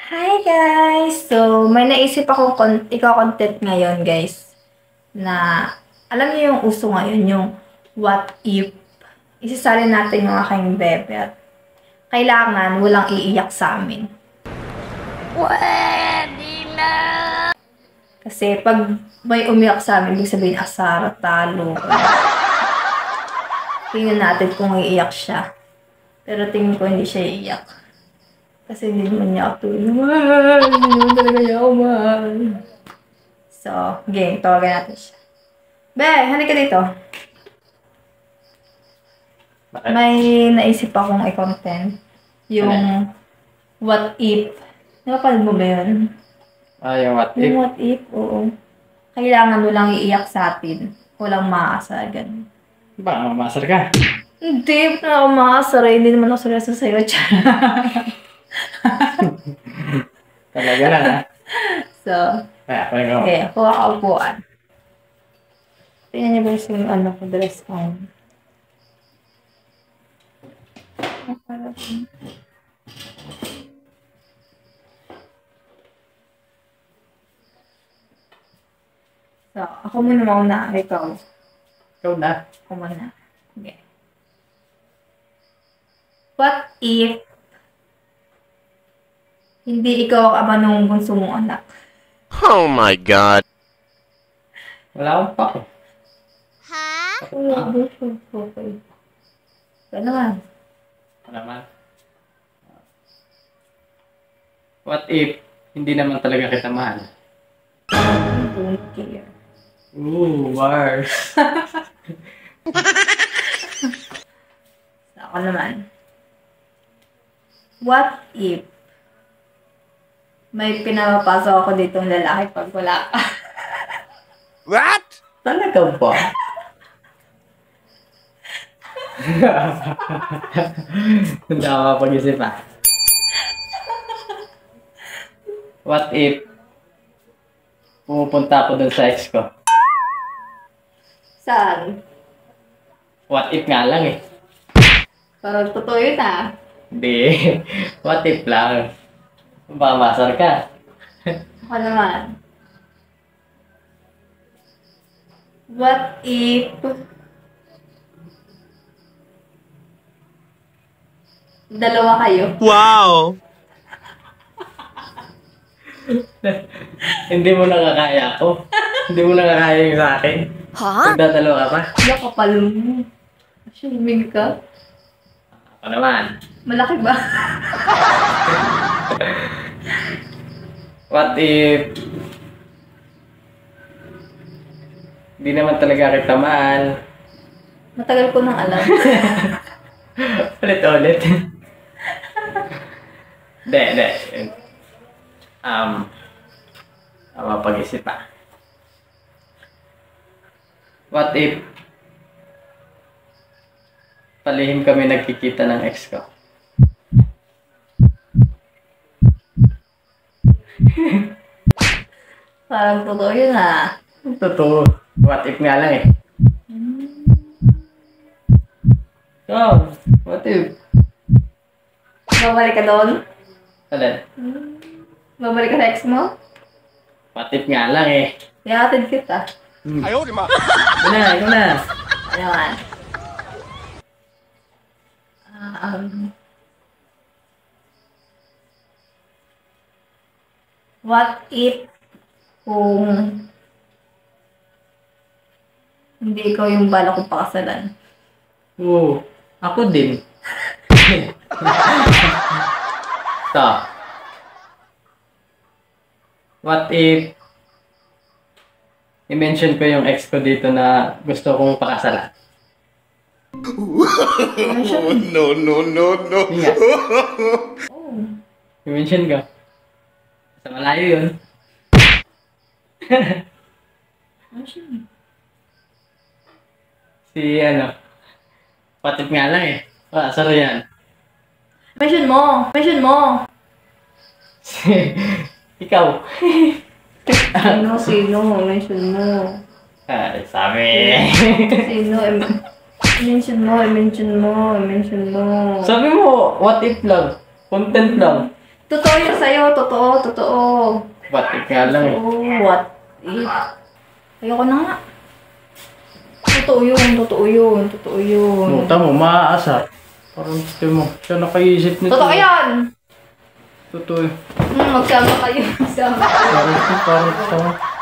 Hi guys! So, may naisip akong ikaw-content ngayon guys na alam niyo yung uso ngayon, yung what if isasalin natin yung aking bebe at kailangan walang iiyak sa amin. Pwede na! Kasi pag may umiyak sa amin, ibig sabihin asara, talo. Tingnan natin kung iiyak siya. Pero tingin ko hindi siya iiyak. Kasi hindi naman niya ako mahal. Hindi naman talaga niya ako mahal. So, game. Tawagan natin siya. Be, halika dito. Bakit? May naisip akong i-content. Yung what if. Napapanood mo ba yun? Yung what if? Yung what if, oo. Kailangan walang iiyak sa atin. Walang maasa, ganun. Baka mamasar ka. Hindi, ba't na ako maasara? Hindi naman ako seryoso sa'yo. Talaga lang, ha? So, Paling ako. okay, kuha ka upuan. Tingnan niyo ba yung ano ko, dress on. So, ako muna mauna. Ikaw. Ikaw na. Ako muna. Okay. What if hindi ikaw ang ama nung bunso mong anak? Oh my God. Wala akong pako. Oo, bunso. Okay. Ikaw naman. Wala naman. What if hindi naman talaga kita mahal? Don't care. Ooh, wars. Ako naman. What if may pinapapasok ako ditong lalaki pag wala ka? What? Talaga ba? Hindi ako pag-isip, ha? What if pumupunta ako dun sa ex ko? Saan? What if nga lang, eh. Parang totoo yun ah. Hindi. What if lang? Baka masar ka. Ako naman. What if dalawa kayo? Wow. Hindi mo nakakaya ako. Hindi mo nakakaya yung sa akin. Nagdadalawa ka pa. Nakapal mo. Assuming ka. Ako naman. Malaki ba? What if hindi naman talaga kita mahal? Matagal ko nang alam. Ulit-ulit. Hindi. Mapag-isip pa. What if palihim kami nagkikita ng ex ko? Parang totoo yun ah. Totoo. What if nga lang, eh. So, what if? Babalik ka doon? Alin? Babalik ka sa ex mo? What if nga lang, eh. Ihatid kita. Ayaw, di ma. Ikaw na. Ano naman? What if kung hindi ikaw yung bala kong pakasalan? Oo. Ako din. So, what if i-mention ko yung ex ko dito na gusto kong pakasalan? No. Hindi nga. Oh, I-mention ko. Sa malayo yun. ano siya? Si what if nga lang, eh. Saro yan. Mention mo! Mention mo! Ikaw. Sino? Mention mo. Ay, sabi. Sino? I-mention mo. Sabi mo, what if lang? Content lang. Totoo yun sa'yo. Totoo. What if nga lang eh. Oh, what if? Ayoko na nga. Totoo yun. Muta mo, maaasar. Parang gusto mo. Siya nakaisip nito. Totoo yan! Totoo. Magsama kayo. Parang